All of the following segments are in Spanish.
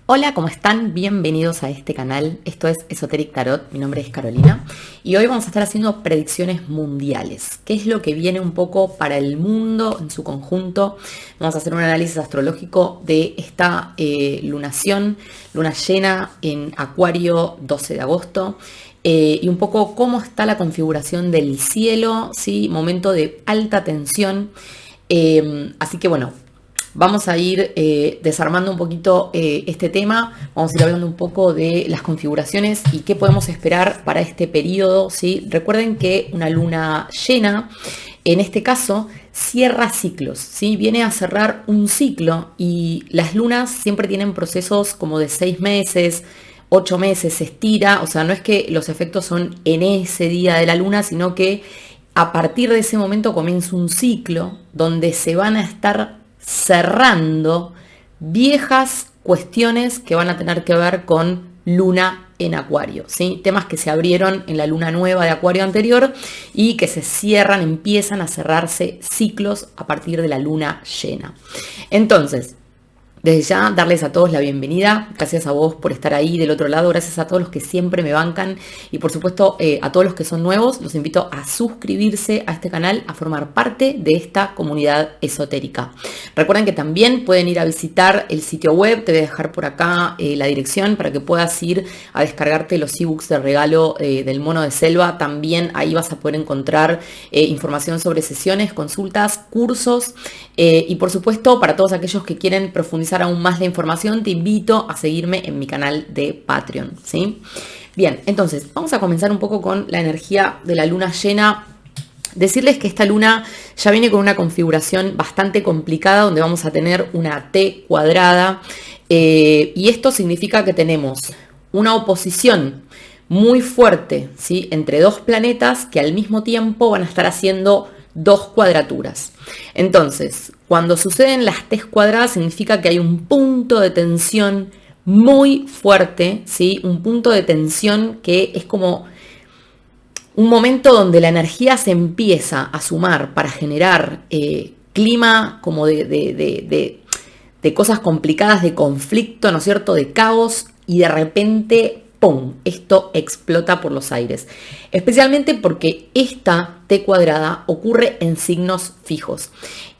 Hola, ¿cómo están? Bienvenidos a este canal. Esto es Esoteric Tarot. Mi nombre es Carolina y hoy vamos a estar haciendo predicciones mundiales. ¿Qué es lo que viene un poco para el mundo en su conjunto? Vamos a hacer un análisis astrológico de esta lunación, luna llena en Acuario 12 de agosto. Y un poco cómo está la configuración del cielo, ¿sí? Momento de alta tensión. Así que bueno, vamos a ir desarmando un poquito este tema, vamos a ir hablando un poco de las configuraciones y qué podemos esperar para este periodo, ¿sí? Recuerden que una luna llena, en este caso, cierra ciclos, ¿sí? Viene a cerrar un ciclo y las lunas siempre tienen procesos como de 6 meses, 8 meses, se estira, o sea, no es que los efectos son en ese día de la luna, sino que a partir de ese momento comienza un ciclo donde se van a estar cerrando viejas cuestiones que van a tener que ver con luna en Acuario, ¿sí? Temas que se abrieron en la luna nueva de Acuario anterior y que se cierran, empiezan a cerrarse ciclos a partir de la luna llena. Entonces, desde ya, darles a todos la bienvenida. Gracias a vos por estar ahí del otro lado. Gracias a todos los que siempre me bancan. Y por supuesto, a todos los que son nuevos, los invito a suscribirse a este canal, a formar parte de esta comunidad esotérica. Recuerden que también pueden ir a visitar el sitio web. Te voy a dejar por acá la dirección para que puedas ir a descargarte los ebooks de regalo del mono de selva. También ahí vas a poder encontrar información sobre sesiones, consultas, cursos. Y por supuesto, para todos aquellos que quieren profundizar aún más la información, te invito a seguirme en mi canal de Patreon, ¿sí? Bien, entonces vamos a comenzar un poco con la energía de la luna llena. Decirles que esta luna ya viene con una configuración bastante complicada donde vamos a tener una T cuadrada y esto significa que tenemos una oposición muy fuerte, ¿sí? Entre dos planetas que al mismo tiempo van a estar haciendo dos cuadraturas. Entonces, cuando suceden las T cuadradas significa que hay un punto de tensión muy fuerte, ¿sí? Un punto de tensión que es como un momento donde la energía se empieza a sumar para generar clima como de cosas complicadas, de conflicto, ¿no es cierto? De caos y de repente ¡pum! Esto explota por los aires. Especialmente porque esta T cuadrada ocurre en signos fijos.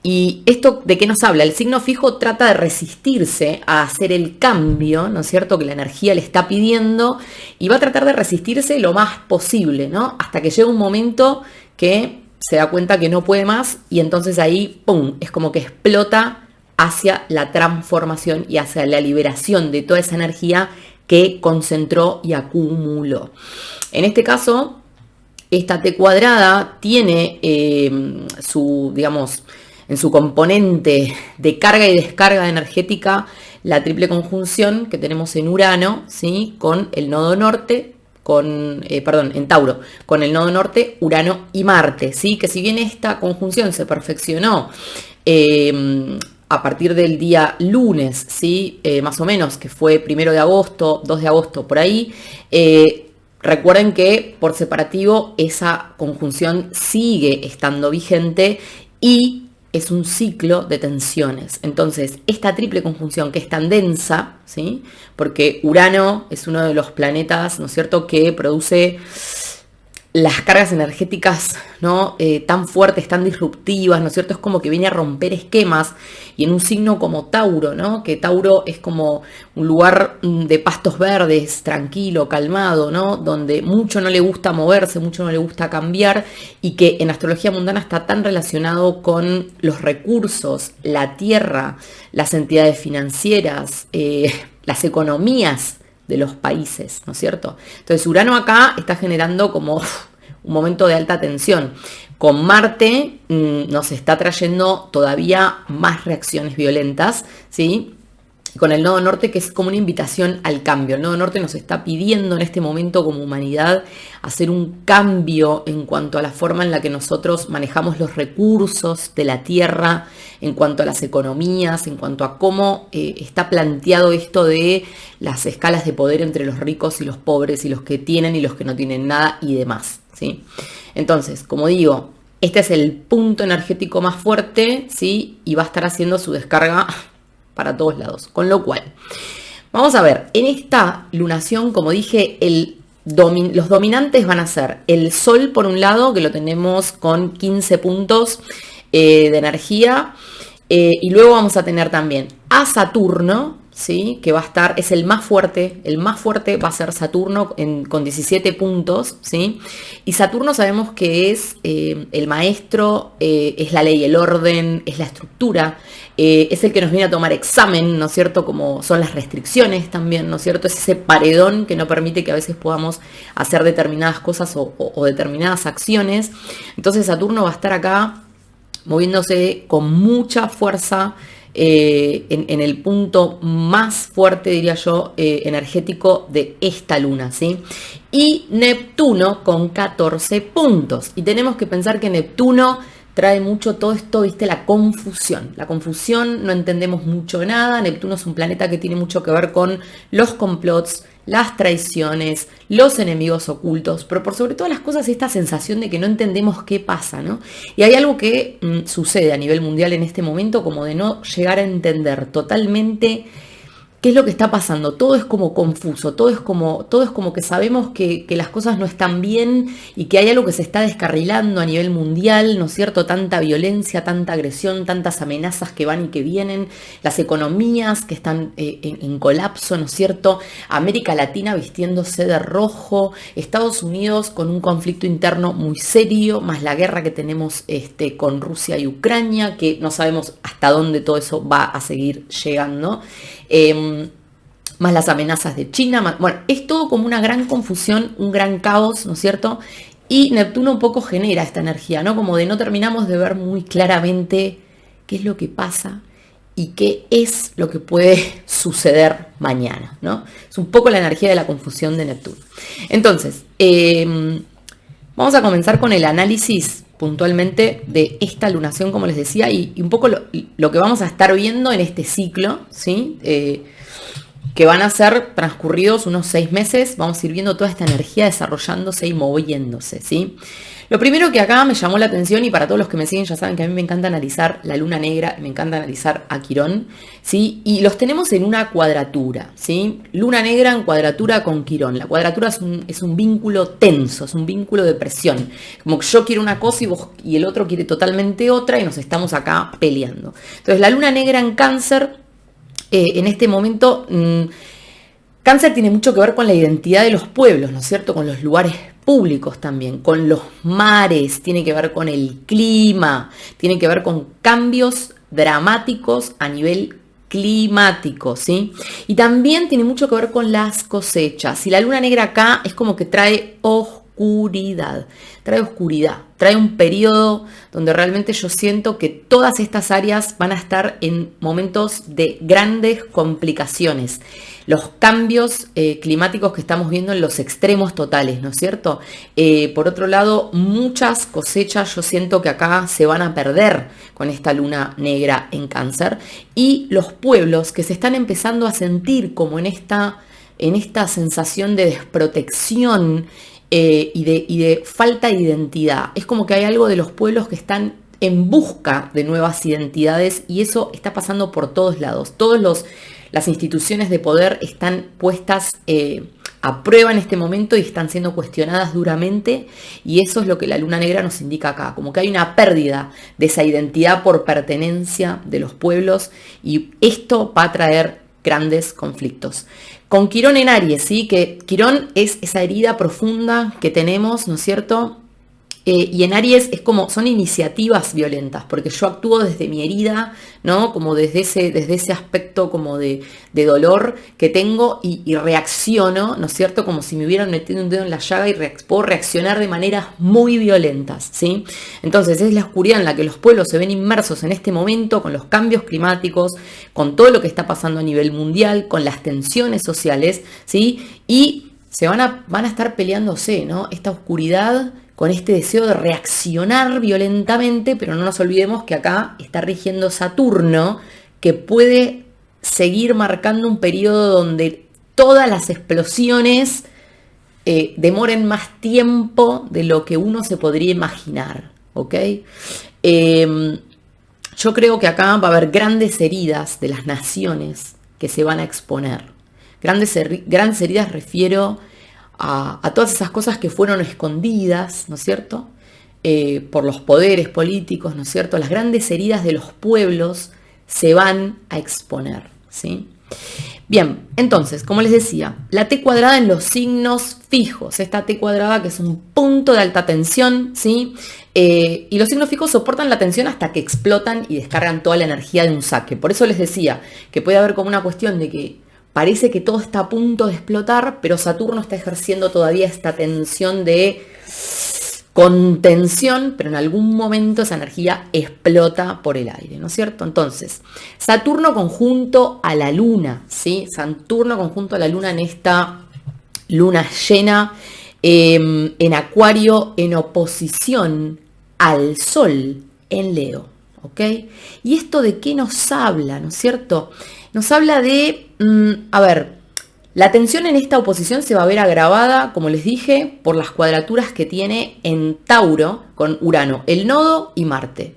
¿Y esto de qué nos habla? El signo fijo trata de resistirse a hacer el cambio, ¿no es cierto?, que la energía le está pidiendo y va a tratar de resistirse lo más posible, ¿no? Hasta que llega un momento que se da cuenta que no puede más y entonces ahí, ¡pum!, es como que explota hacia la transformación y hacia la liberación de toda esa energía que concentró y acumuló. En este caso, esta T cuadrada tiene en su componente de carga y descarga energética la triple conjunción que tenemos en Urano, ¿sí? Con el nodo norte, en Tauro, con el nodo norte, Urano y Marte, ¿sí? Que si bien esta conjunción se perfeccionó a partir del día lunes, ¿sí? Más o menos, que fue 1 de agosto, 2 de agosto, por ahí. Recuerden que por separativo esa conjunción sigue estando vigente y es un ciclo de tensiones. Entonces, esta triple conjunción que es tan densa, ¿sí? Porque Urano es uno de los planetas, ¿no es cierto?, que produce las cargas energéticas, ¿no? Tan fuertes, tan disruptivas, ¿no es cierto? Es como que viene a romper esquemas y en un signo como Tauro, ¿no? Que Tauro es como un lugar de pastos verdes, tranquilo, calmado, ¿no? Donde mucho no le gusta moverse, mucho no le gusta cambiar y que en astrología mundana está tan relacionado con los recursos, la tierra, las entidades financieras, las economías de los países, ¿no es cierto? Entonces Urano acá está generando como un momento de alta tensión. Con Marte nos está trayendo todavía más reacciones violentas, ¿sí? Con el nodo norte, que es como una invitación al cambio. El nodo norte nos está pidiendo en este momento como humanidad hacer un cambio en cuanto a la forma en la que nosotros manejamos los recursos de la tierra, en cuanto a las economías, en cuanto a cómo está planteado esto de las escalas de poder entre los ricos y los pobres y los que tienen y los que no tienen nada y demás, ¿sí? Entonces, como digo, este es el punto energético más fuerte, ¿sí? Y va a estar haciendo su descarga para todos lados. Con lo cual, Vamos a ver, en esta lunación, como dije, los dominantes van a ser el Sol, por un lado, que lo tenemos con 15 puntos de energía, y luego vamos a tener también a Saturno, ¿sí? Que va a estar, es el más fuerte va a ser Saturno con 17 puntos, ¿sí? Y Saturno sabemos que es el maestro, es la ley, el orden, es la estructura, es el que nos viene a tomar examen, ¿no es cierto? Como son las restricciones también, ¿no es cierto? Es ese paredón que no permite que a veces podamos hacer determinadas cosas o determinadas acciones. Entonces Saturno va a estar acá moviéndose con mucha fuerza en el punto más fuerte, diría yo, energético de esta luna, ¿sí? Y Neptuno con 14 puntos. Y tenemos que pensar que Neptuno trae mucho todo esto, ¿viste? La confusión. La confusión, no entendemos mucho de nada. Neptuno es un planeta que tiene mucho que ver con los complots, las traiciones, los enemigos ocultos, pero por sobre todas las cosas esta sensación de que no entendemos qué pasa, ¿no? Y hay algo que sucede a nivel mundial en este momento, como de no llegar a entender totalmente qué es lo que está pasando. Todo es como confuso, todo es como que sabemos que las cosas no están bien y que hay algo que se está descarrilando a nivel mundial, ¿no es cierto? Tanta violencia, tanta agresión, tantas amenazas que van y que vienen, las economías que están en colapso, ¿no es cierto? América Latina vistiéndose de rojo, Estados Unidos con un conflicto interno muy serio, más la guerra que tenemos con Rusia y Ucrania, que no sabemos hasta dónde todo eso va a seguir llegando. Más las amenazas de China, bueno, es todo como una gran confusión, un gran caos, ¿no es cierto? Y Neptuno un poco genera esta energía, ¿no? Como de no terminamos de ver muy claramente qué es lo que pasa y qué es lo que puede suceder mañana, ¿no? Es un poco la energía de la confusión de Neptuno. Entonces, vamos a comenzar con el análisis puntualmente de esta lunación, como les decía, y un poco lo que vamos a estar viendo en este ciclo, ¿sí? Que van a ser transcurridos unos 6 meses, vamos a ir viendo toda esta energía desarrollándose y moviéndose, ¿sí? Lo primero que acá me llamó la atención, y para todos los que me siguen ya saben que a mí me encanta analizar la luna negra, me encanta analizar a Quirón, ¿sí? Y los tenemos en una cuadratura, ¿sí? Luna negra en cuadratura con Quirón. La cuadratura es un vínculo tenso, es un vínculo de presión. Como que yo quiero una cosa y vos y el otro quiere totalmente otra y nos estamos acá peleando. Entonces la luna negra en Cáncer, en este momento, Cáncer tiene mucho que ver con la identidad de los pueblos, ¿no es cierto? Con los lugares públicos también, con los mares, tiene que ver con el clima, tiene que ver con cambios dramáticos a nivel climático, ¿sí? Y también tiene mucho que ver con las cosechas. Y la luna negra acá es como que trae oscuridad, trae un periodo donde realmente yo siento que todas estas áreas van a estar en momentos de grandes complicaciones. Los cambios climáticos que estamos viendo en los extremos totales, ¿no es cierto? Por otro lado, muchas cosechas yo siento que acá se van a perder con esta luna negra en Cáncer, y los pueblos que se están empezando a sentir como en esta sensación de desprotección y de falta de identidad. Es como que hay algo de los pueblos que están en busca de nuevas identidades, y eso está pasando por todos lados. Las instituciones de poder están puestas a prueba en este momento y están siendo cuestionadas duramente, y eso es lo que la luna negra nos indica acá, como que hay una pérdida de esa identidad por pertenencia de los pueblos, y esto va a traer grandes conflictos. Con Quirón en Aries, ¿sí? Que Quirón es esa herida profunda que tenemos, ¿no es cierto? Y en Aries es como, son iniciativas violentas, porque yo actúo desde mi herida, ¿no? Como desde ese aspecto como de dolor que tengo, y reacciono, ¿no es cierto? Como si me hubieran metido un dedo en la llaga, y puedo reaccionar de maneras muy violentas, ¿sí? Entonces es la oscuridad en la que los pueblos se ven inmersos en este momento, con los cambios climáticos, con todo lo que está pasando a nivel mundial, con las tensiones sociales, ¿sí? Y van a estar peleándose, ¿no? Esta oscuridad con este deseo de reaccionar violentamente, pero no nos olvidemos que acá está rigiendo Saturno, que puede seguir marcando un periodo donde todas las explosiones demoren más tiempo de lo que uno se podría imaginar, ¿ok? Yo creo que acá va a haber grandes heridas de las naciones que se van a exponer. Grandes heridas refiero a todas esas cosas que fueron escondidas, ¿no es cierto? Por los poderes políticos, ¿no es cierto? Las grandes heridas de los pueblos se van a exponer, ¿sí? Bien, entonces, como les decía, la T cuadrada en los signos fijos, esta T cuadrada que es un punto de alta tensión, ¿sí? Y los signos fijos soportan la tensión hasta que explotan y descargan toda la energía de un saque. Por eso les decía que puede haber como una cuestión de que parece que todo está a punto de explotar, pero Saturno está ejerciendo todavía esta tensión de contención, pero en algún momento esa energía explota por el aire, ¿no es cierto? Entonces, Saturno conjunto a la Luna, ¿sí? Saturno conjunto a la Luna en esta luna llena en Acuario, en oposición al Sol en Leo, ¿ok? ¿Y esto de qué nos habla, no es cierto? Nos habla de, la tensión en esta oposición se va a ver agravada, como les dije, por las cuadraturas que tiene en Tauro con Urano, el nodo y Marte,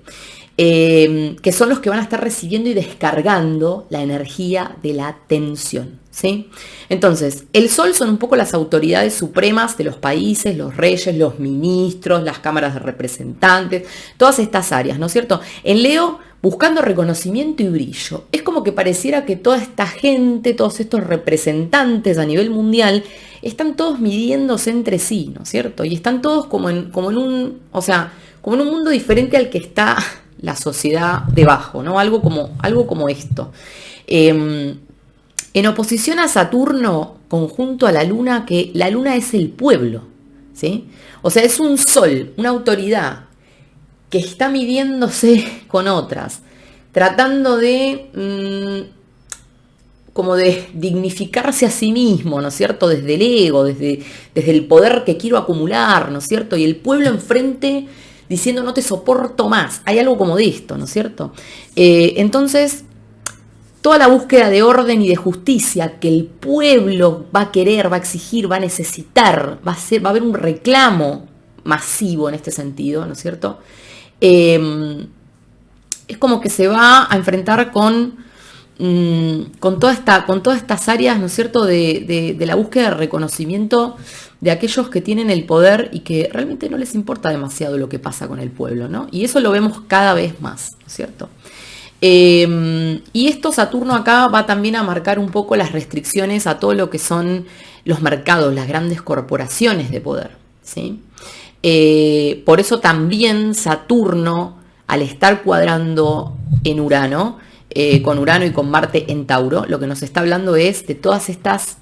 que son los que van a estar recibiendo y descargando la energía de la tensión, ¿sí? Entonces, el Sol son un poco las autoridades supremas de los países, los reyes, los ministros, las cámaras de representantes, todas estas áreas, ¿no es cierto? En Leo, buscando reconocimiento y brillo. Es como que pareciera que toda esta gente, todos estos representantes a nivel mundial, están todos midiéndose entre sí, ¿no es cierto? Y están todos como en un mundo diferente al que está la sociedad debajo, ¿no? Algo como esto. En oposición a Saturno, conjunto a la Luna, que la Luna es el pueblo, ¿sí? O sea, es un sol, una autoridad que está midiéndose con otras, tratando de como de dignificarse a sí mismo, ¿no es cierto? Desde el ego, desde el poder que quiero acumular, ¿no es cierto? Y el pueblo enfrente diciendo no te soporto más. Hay algo como de esto, ¿no es cierto? Entonces, toda la búsqueda de orden y de justicia que el pueblo va a querer, va a exigir, va a necesitar, va a haber un reclamo masivo en este sentido, ¿no es cierto? Es como que se va a enfrentar con todas estas áreas, ¿no es cierto?, de la búsqueda de reconocimiento de aquellos que tienen el poder y que realmente no les importa demasiado lo que pasa con el pueblo, ¿no? Y eso lo vemos cada vez más, ¿no es cierto? Y esto Saturno acá va también a marcar un poco las restricciones a todo lo que son los mercados, las grandes corporaciones de poder, ¿sí? Por eso también Saturno, al estar cuadrando en Urano, con Urano y con Marte en Tauro, lo que nos está hablando es de todas estas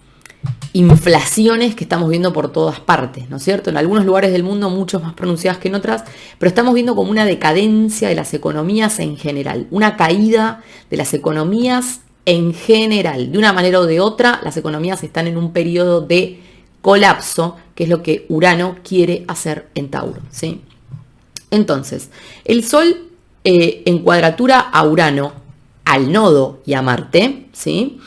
inflaciones que estamos viendo por todas partes, ¿no es cierto? En algunos lugares del mundo mucho más pronunciadas que en otras, pero estamos viendo como una decadencia de las economías en general, una caída de las economías en general. De una manera o de otra, las economías están en un periodo de colapso, que es lo que Urano quiere hacer en Tauro, ¿sí? Entonces, el Sol en cuadratura a Urano, al nodo y a Marte, ¿sí?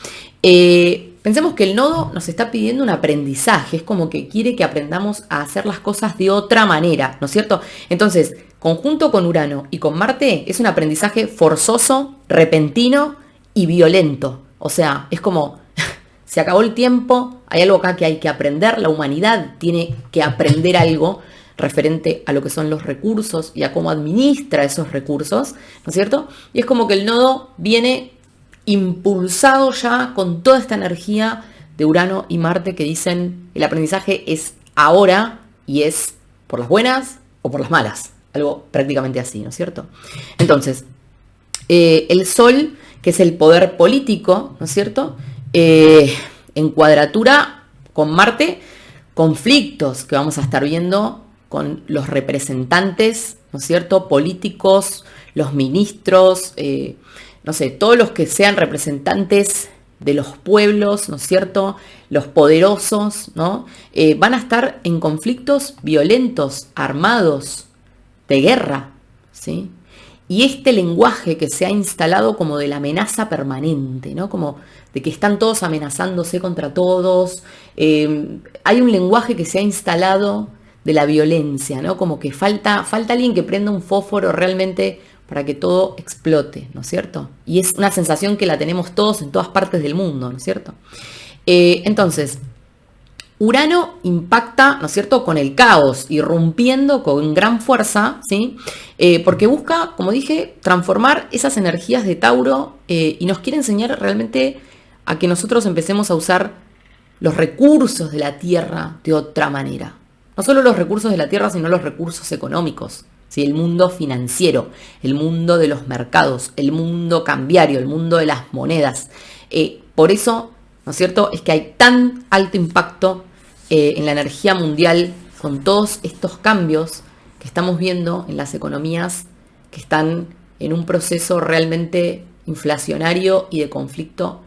Pensemos que el nodo nos está pidiendo un aprendizaje, es como que quiere que aprendamos a hacer las cosas de otra manera, ¿no es cierto? Entonces, conjunto con Urano y con Marte, es un aprendizaje forzoso, repentino y violento. O sea, es como, se acabó el tiempo, hay algo acá que hay que aprender, la humanidad tiene que aprender algo referente a lo que son los recursos y a cómo administra esos recursos, ¿no es cierto? Y es como que el nodo viene impulsado ya con toda esta energía de Urano y Marte que dicen el aprendizaje es ahora y es por las buenas o por las malas, algo prácticamente así, ¿no es cierto? Entonces, el Sol, que es el poder político, ¿no es cierto? En cuadratura con Marte, conflictos que vamos a estar viendo con los representantes, ¿no es cierto? Políticos, los ministros, no sé, todos los que sean representantes de los pueblos, ¿no es cierto? Los poderosos, ¿no? Van a estar en conflictos violentos, armados, de guerra, ¿sí? Y este lenguaje que se ha instalado como de la amenaza permanente, ¿no? Como de que están todos amenazándose contra todos. Hay un lenguaje que se ha instalado de la violencia, ¿no? Como que falta alguien que prenda un fósforo realmente para que todo explote, ¿no es cierto? Y es una sensación que la tenemos todos en todas partes del mundo, ¿no es cierto? Entonces, Urano impacta, ¿no es cierto?, con el caos, irrumpiendo con gran fuerza, ¿sí? Porque busca, como dije, transformar esas energías de Tauro y nos quiere enseñar realmente a que nosotros empecemos a usar los recursos de la Tierra de otra manera. No solo los recursos de la Tierra, sino los recursos económicos, ¿sí? El mundo financiero, el mundo de los mercados, el mundo cambiario, el mundo de las monedas. Por eso, ¿no es cierto?, es que hay tan alto impacto en la energía mundial con todos estos cambios que estamos viendo en las economías que están en un proceso realmente inflacionario y de conflicto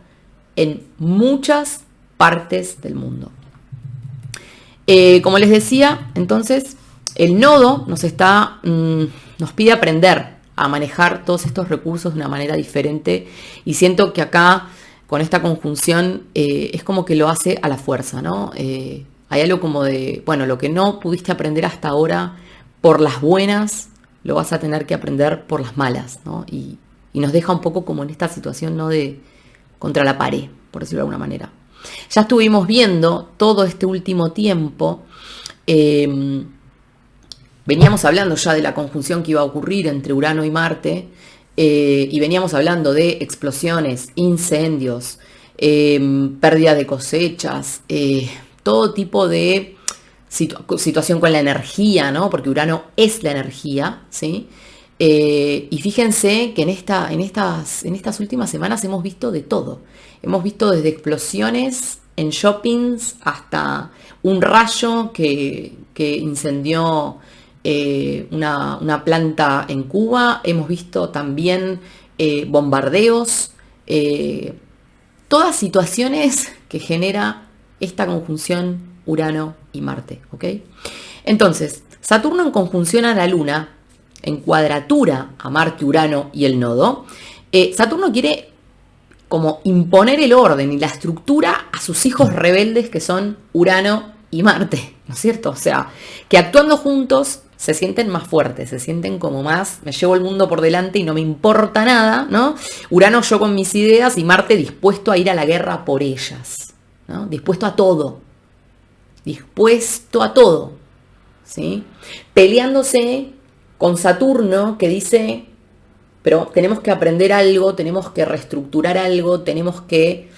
en muchas partes del mundo. Como les decía, entonces, el nodo nos pide aprender a manejar todos estos recursos de una manera diferente y siento que acá, con esta conjunción, es como que lo hace a la fuerza, ¿no? Hay algo como de, bueno, lo que no pudiste aprender hasta ahora por las buenas, lo vas a tener que aprender por las malas, ¿no? Y nos deja un poco como en esta situación, ¿no?, de contra la pared, por decirlo de alguna manera. Ya estuvimos viendo todo este último tiempo, veníamos hablando ya de la conjunción que iba a ocurrir entre Urano y Marte, y veníamos hablando de explosiones, incendios, pérdida de cosechas, todo tipo de situación con la energía, ¿no? Porque Urano es la energía, ¿sí? Y fíjense que en estas últimas semanas hemos visto de todo. Hemos visto desde explosiones en shoppings hasta un rayo que incendió una planta en Cuba. Hemos visto también bombardeos, todas situaciones que genera esta conjunción Urano y Marte, ¿ok? Entonces, Saturno en conjunción a la Luna, en cuadratura a Marte, Urano y el nodo, Saturno quiere como imponer el orden y la estructura a sus hijos rebeldes que son Urano y Marte, ¿no es cierto? O sea, que actuando juntos se sienten más fuertes, se sienten como más, me llevo el mundo por delante y no me importa nada, ¿no? Urano yo con mis ideas y Marte dispuesto a ir a la guerra por ellas, ¿no? Dispuesto a todo, ¿sí? Peleándose con Saturno que dice, pero tenemos que aprender algo, tenemos que reestructurar algo, tenemos que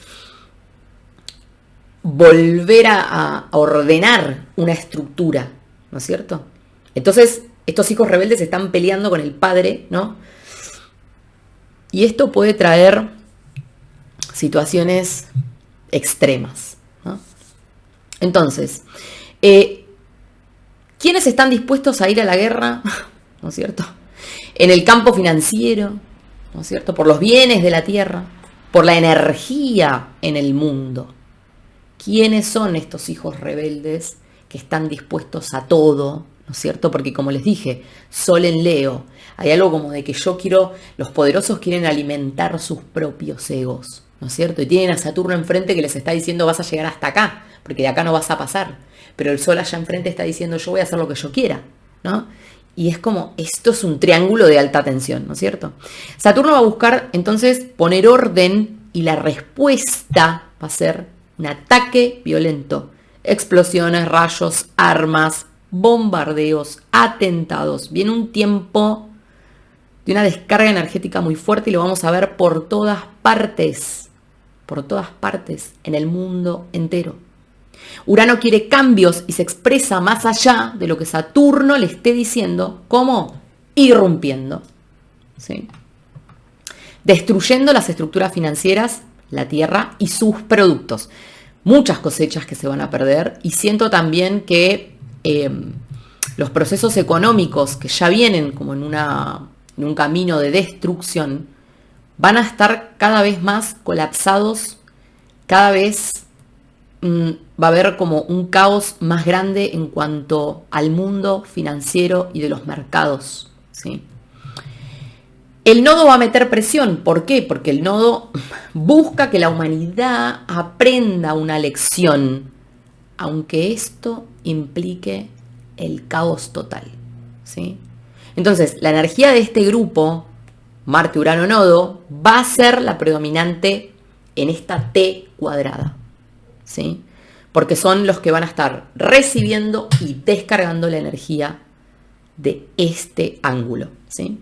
volver a ordenar una estructura, ¿no es cierto? Entonces, estos hijos rebeldes están peleando con el padre, ¿no? Y esto puede traer situaciones extremas, ¿no? Entonces, ¿quiénes están dispuestos a ir a la guerra? ¿No es cierto? En el campo financiero, ¿no es cierto? Por los bienes de la tierra, por la energía en el mundo. ¿Quiénes son estos hijos rebeldes que están dispuestos a todo? ¿No es cierto? Porque como les dije, Sol en Leo, hay algo como de que los poderosos quieren alimentar sus propios egos, ¿no es cierto? Y tienen a Saturno enfrente que les está diciendo vas a llegar hasta acá, porque de acá no vas a pasar. Pero el Sol allá enfrente está diciendo yo voy a hacer lo que yo quiera, ¿no? Y es como, esto es un triángulo de alta tensión, ¿no es cierto? Saturno va a buscar entonces poner orden y la respuesta va a ser un ataque violento. Explosiones, rayos, armas, bombardeos, atentados. Viene un tiempo de una descarga energética muy fuerte y lo vamos a ver por todas partes, en el mundo entero. Urano quiere cambios y se expresa más allá de lo que Saturno le esté diciendo, como irrumpiendo, ¿sí? Destruyendo las estructuras financieras, la tierra y sus productos. Muchas cosechas que se van a perder y siento también que los procesos económicos que ya vienen como en un camino de destrucción van a estar cada vez más colapsados, cada vez va a haber como un caos más grande en cuanto al mundo financiero y de los mercados, ¿sí? El nodo va a meter presión. ¿Por qué? Porque el nodo busca que la humanidad aprenda una lección, aunque esto implique el caos total, ¿sí? Entonces, la energía de este grupo, Marte, Urano, Nodo, va a ser la predominante en esta T cuadrada. ¿sí? Porque son los que van a estar recibiendo y descargando la energía de este ángulo, ¿sí?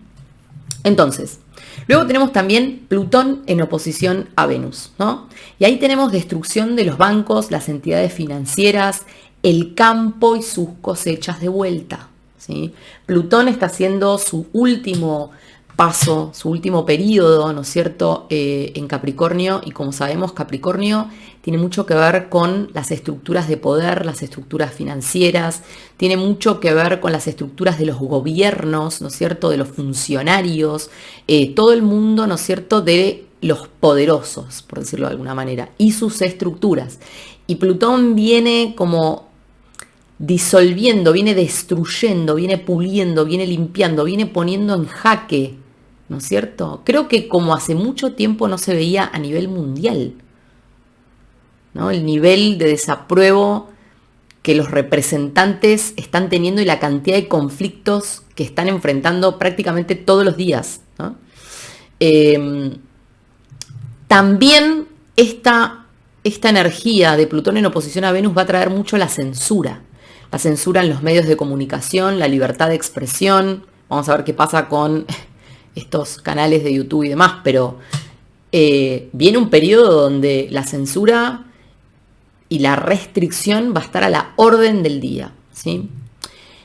Entonces, luego tenemos también Plutón en oposición a Venus, ¿no? Y ahí tenemos destrucción de los bancos, las entidades financieras, el campo y sus cosechas de vuelta, ¿sí? Plutón está haciendo su último paso, su último periodo, ¿no es cierto?, en Capricornio, y como sabemos, Capricornio tiene mucho que ver con las estructuras de poder, las estructuras financieras, tiene mucho que ver con las estructuras de los gobiernos, ¿no es cierto?, de los funcionarios, todo el mundo, ¿no es cierto?, de los poderosos, por decirlo de alguna manera, y sus estructuras. Y Plutón viene como disolviendo, viene destruyendo, viene puliendo, viene limpiando, viene poniendo en jaque, ¿no es cierto? Creo que como hace mucho tiempo no se veía a nivel mundial, ¿no? El nivel de desapruebo que los representantes están teniendo y la cantidad de conflictos que están enfrentando prácticamente todos los días, ¿no? También esta energía de Plutón en oposición a Venus va a traer mucho la censura en los medios de comunicación, la libertad de expresión. Vamos a ver qué pasa con estos canales de YouTube y demás, pero viene un periodo donde la censura y la restricción va a estar a la orden del día, ¿sí?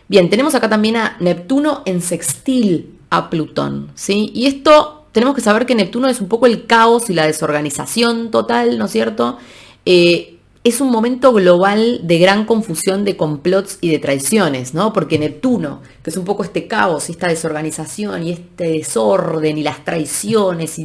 Bien, tenemos acá también a Neptuno en sextil a Plutón, ¿sí? Y esto tenemos que saber que Neptuno es un poco el caos y la desorganización total, ¿no es cierto? Es un momento global de gran confusión de complots y de traiciones, ¿no? Porque Neptuno, que es un poco este caos y esta desorganización y este desorden y las traiciones,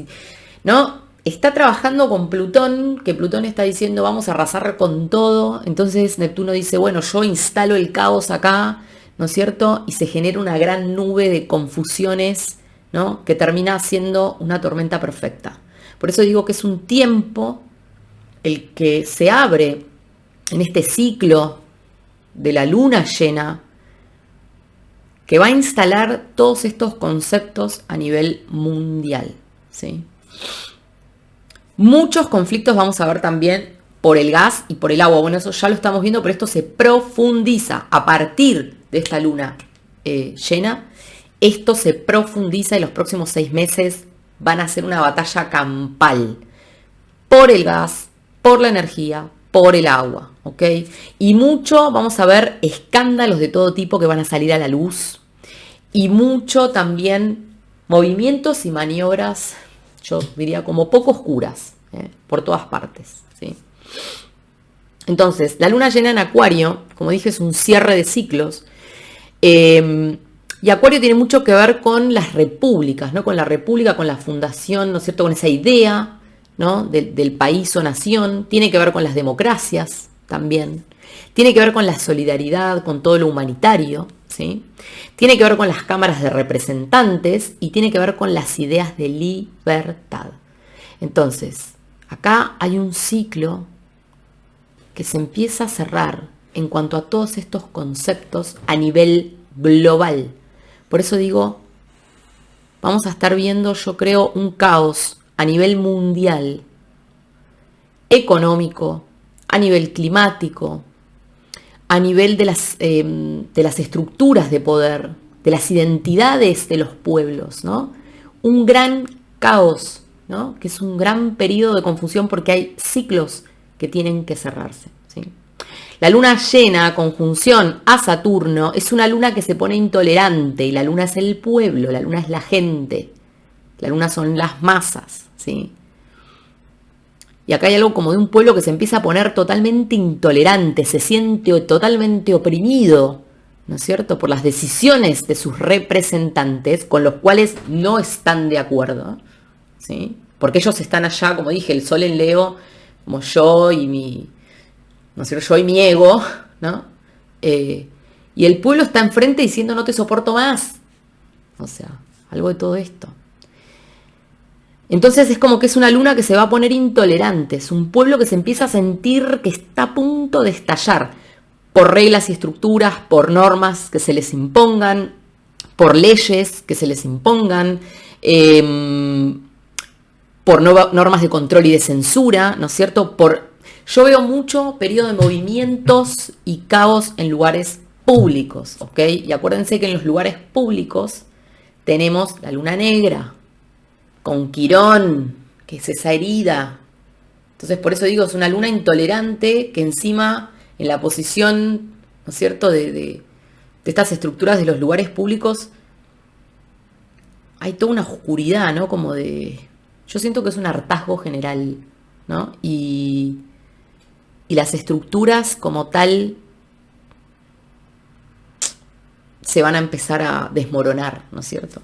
¿no?, está trabajando con Plutón, que Plutón está diciendo vamos a arrasar con todo. Entonces Neptuno dice, bueno, yo instalo el caos acá, ¿no es cierto? Y se genera una gran nube de confusiones, ¿no?, que termina siendo una tormenta perfecta. Por eso digo que es un tiempo el que se abre en este ciclo de la luna llena, que va a instalar todos estos conceptos a nivel mundial, ¿sí? Muchos conflictos vamos a ver también por el gas y por el agua. Bueno, eso ya lo estamos viendo, pero esto se profundiza a partir de esta luna llena. Esto se profundiza y los próximos 6 meses van a ser una batalla campal por el gas, por la energía, por el agua, ¿ok? Y mucho vamos a ver escándalos de todo tipo que van a salir a la luz y mucho también movimientos y maniobras, yo diría como poco oscuras, por todas partes, ¿sí? Entonces, la luna llena en Acuario, como dije, es un cierre de ciclos, y Acuario tiene mucho que ver con las repúblicas, ¿no? Con la república, con la fundación, ¿no es cierto?, con esa idea, ¿no?, del país o nación. Tiene que ver con las democracias también. Tiene que ver con la solidaridad, con todo lo humanitario, ¿sí? Tiene que ver con las cámaras de representantes y tiene que ver con las ideas de libertad. Entonces, acá hay un ciclo que se empieza a cerrar en cuanto a todos estos conceptos a nivel global. Por eso digo, vamos a estar viendo, yo creo, un caos a nivel mundial, económico, a nivel climático, a nivel de las estructuras de poder, de las identidades de los pueblos, ¿no? Un gran caos, ¿no?, que es un gran periodo de confusión porque hay ciclos que tienen que cerrarse, ¿sí? La luna llena, conjunción a Saturno, es una luna que se pone intolerante y la luna es el pueblo, la luna es la gente, la luna son las masas, ¿sí? Y acá hay algo como de un pueblo que se empieza a poner totalmente intolerante, se siente totalmente oprimido, ¿no es cierto?, por las decisiones de sus representantes con los cuales no están de acuerdo, ¿sí? Porque ellos están allá, como dije, el sol en Leo, como yo y mi, ¿no es cierto?, yo y mi ego, ¿no? Y el pueblo está enfrente diciendo no te soporto más. O sea, algo de todo esto. Entonces es como que es una luna que se va a poner intolerante, es un pueblo que se empieza a sentir que está a punto de estallar por reglas y estructuras, por normas que se les impongan, por leyes que se les impongan, por normas de control y de censura, ¿no es cierto?, por Yo veo mucho periodo de movimientos y caos en lugares públicos, ¿ok? Y acuérdense que en los lugares públicos tenemos la luna negra, con Quirón, que es esa herida. Entonces, por eso digo, es una luna intolerante que encima, en la posición, ¿no es cierto?, de estas estructuras de los lugares públicos, hay toda una oscuridad, ¿no? Como de... Yo siento que es un hartazgo general, ¿no? Y las estructuras como tal se van a empezar a desmoronar, ¿no es cierto?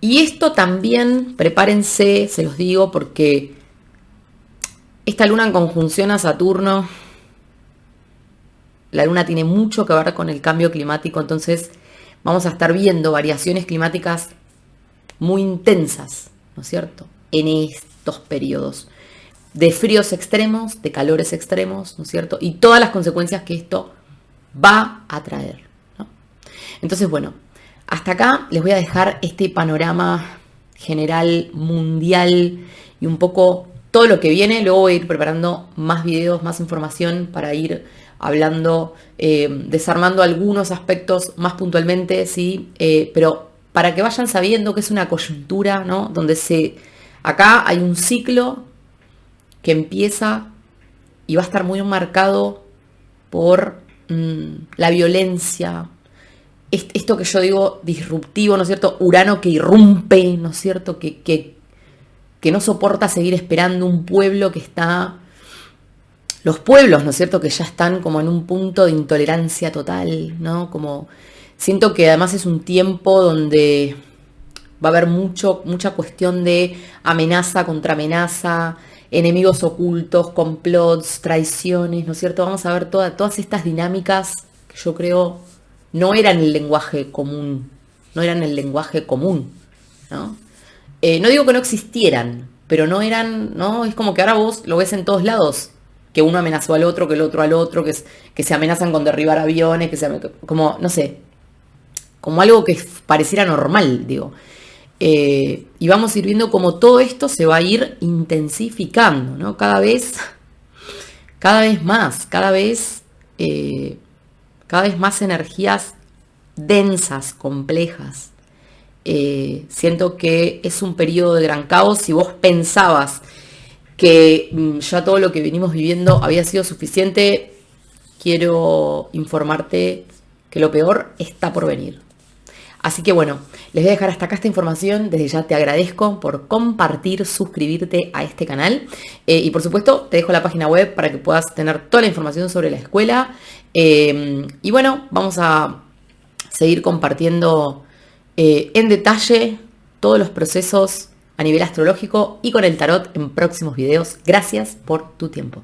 Y esto también, prepárense, se los digo, porque esta luna en conjunción a Saturno, la luna tiene mucho que ver con el cambio climático, entonces vamos a estar viendo variaciones climáticas muy intensas, ¿no es cierto?, en estos periodos de fríos extremos, de calores extremos, ¿no es cierto?, y todas las consecuencias que esto va a traer, ¿no? Entonces, bueno, hasta acá les voy a dejar este panorama general, mundial y un poco todo lo que viene. Luego voy a ir preparando más videos, más información para ir hablando, desarmando algunos aspectos más puntualmente, ¿sí? Pero para que vayan sabiendo que es una coyuntura, ¿no? Donde acá hay un ciclo que empieza y va a estar muy marcado por la violencia, esto que yo digo disruptivo, ¿no es cierto? Urano que irrumpe, ¿no es cierto? Que no soporta seguir esperando un pueblo que está... Los pueblos, ¿no es cierto?, que ya están como en un punto de intolerancia total, ¿no? Como siento que además es un tiempo donde va a haber mucha cuestión de amenaza contra amenaza, enemigos ocultos, complots, traiciones, ¿no es cierto? Vamos a ver todas estas dinámicas que yo creo no eran el lenguaje común, ¿no? No digo que no existieran, pero no eran, ¿no? Es como que ahora vos lo ves en todos lados, que uno amenazó al otro, que el otro al otro, que se amenazan con derribar aviones, como, no sé, como algo que pareciera normal, digo. Y vamos a ir viendo cómo todo esto se va a ir intensificando, ¿no? Cada vez más, cada vez más energías densas, complejas. Siento que es un periodo de gran caos. Si vos pensabas que ya todo lo que venimos viviendo había sido suficiente, quiero informarte que lo peor está por venir. Así que bueno, les voy a dejar hasta acá esta información. Desde ya te agradezco por compartir, suscribirte a este canal. Y por supuesto, te dejo la página web para que puedas tener toda la información sobre la escuela. Y bueno, vamos a seguir compartiendo en detalle todos los procesos a nivel astrológico y con el tarot en próximos videos. Gracias por tu tiempo.